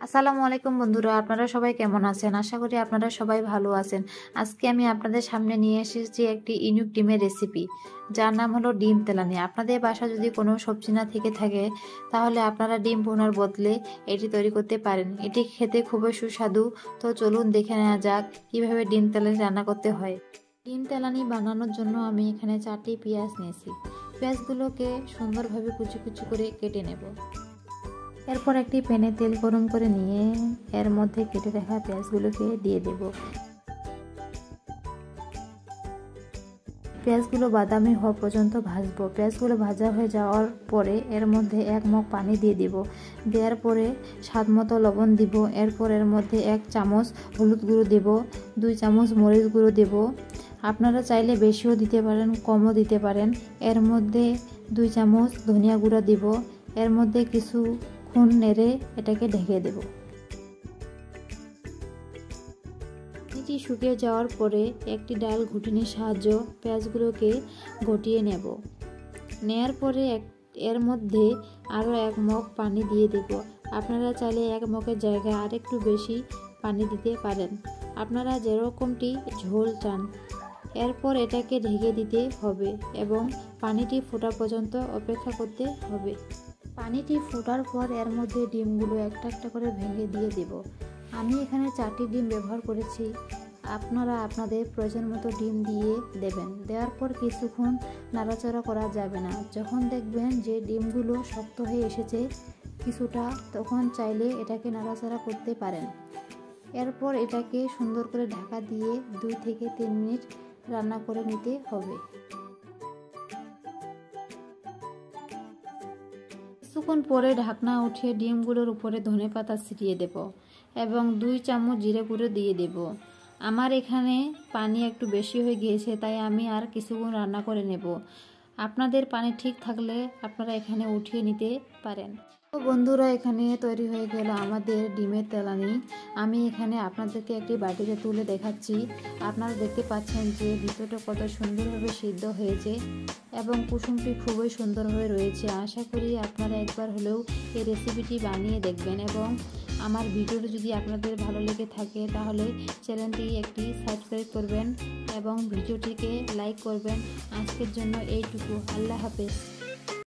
আসসালামু আলাইকুম বন্ধুরা, আপনারা সবাই কেমন আছেন? আশা করি আপনারা সবাই ভালো আছেন। আজকে আমি আপনাদের সামনে নিয়ে এসেছি একটি ইউনিক ডিমের রেসিপি, যার নাম হলো ডিম তেলানি। আপনাদের বাসায় যদি কোনো সবজি না থেকে থাকে, তাহলে আপনারা ডিম ভুনার বদলে এটি তৈরি করতে পারেন। এটি খেতে খুবই সুস্বাদু। তো চলুন দেখে নেওয়া যাক কিভাবে ডিম তেলানি রান্না করতে হয়। ডিম তেলানি বানানোর জন্য আমি এখানে 4টি পেঁয়াজ নিয়েছি। পেঁয়াজগুলোকে সুন্দরভাবে কুচি কুচি করে কেটে নেব। এরপর একটি প্যানে তেল গরম করে নিয়ে এর মধ্যে কেটে রাখা পেঁয়াজগুলোকে দিয়ে দেব। পেঁয়াজগুলো বাদামি হওয়া পর্যন্ত ভাজবো। পেঁয়াজগুলো ভাজা হয়ে যাওয়ার পরে এর মধ্যে 1 মগ পানি দিয়ে দেব। দেওয়ার পরে স্বাদ মতো লবণ দিব। এরপর এর মধ্যে 1 চামচ হলুদ গুঁড়ো দেব, 2 চামচ মরিচ গুঁড়ো দেব। আপনারা চাইলে বেশিও দিতে পারেন, কমও দিতে পারেন। এর মধ্যে 2 চামচ ধনিয়া গুঁড়ো দেব। এর মধ্যে কিছুক্ষণ নেড়ে এটাকে ঢেকে দেব। এটি শুকিয়ে যাওয়ার পরে একটি ডাল ঘুটনির সাহায্যে পেঁয়াজগুলোকে ঘটিয়ে নেব। নেয়ার পরে এর মধ্যে আরও 1 মগ পানি দিয়ে দেব। আপনারা চাইলে 1 মগের জায়গায় আরেকটু বেশি পানি দিতে পারেন, আপনারা যেরকমটি ঝোল চান। এরপর এটাকে ঢেকে দিতে হবে এবং পানিটি ফোটা পর্যন্ত অপেক্ষা করতে হবে। পানিটি ফোটার পর এর মধ্যে ডিমগুলো একটা একটা করে ভেঙে দিয়ে দেব। আমি এখানে 4টি ডিম ব্যবহার করেছি। আপনারা আপনাদের প্রয়োজন মতো ডিম দিয়ে দেবেন। দেওয়ার পর কিছুক্ষণ নাড়াচাড়া করা যাবে না। যখন দেখবেন যে ডিমগুলো শক্ত হয়ে এসেছে কিছুটা, তখন চাইলে এটাকে নাড়াচাড়া করতে পারেন। এরপর এটাকে সুন্দর করে ঢাকা দিয়ে 2 থেকে 3 মিনিট রান্না করে নিতে হবে। কিছুক্ষণ পরে ঢাকনা উঠিয়ে ডিমগুলোর উপরে ধনেপাতা ছিটিয়ে দেব এবং 2 চামচ জিরে গুঁড়ো দিয়ে দেব। আমার এখানে পানি একটু বেশি হয়ে গিয়েছে, তাই আমি আর কিছুক্ষণ রান্না করে নেব। আপনাদের পানি ঠিক থাকলে আপনারা এখানে উঠিয়ে নিতে পারেন। তো বন্ধুরা, এখানে তৈরি হয়ে গেল আমাদের ডিমের তেলানি। আমি এখানে আপনাদেরকে একটি বাটিতে তুলে দেখাচ্ছি। আপনারা দেখতে পাচ্ছেন যে ভিতরটা কত সুন্দরভাবে সিদ্ধ হয়েছে এবং কুসুমটি খুবই সুন্দর হয়ে রয়েছে। আশা করি আপনারা একবার হলেও এই রেসিপিটি বানিয়ে দেখবেন এবং আমার ভিডিওটি যদি আপনাদের ভালো লেগে থাকে তাহলে চ্যানেলটি একটি সাবস্ক্রাইব করবেন এবং ভিডিওটিকে লাইক করবেন। আজকের জন্য এইটুকু। আল্লাহ হাফেজ।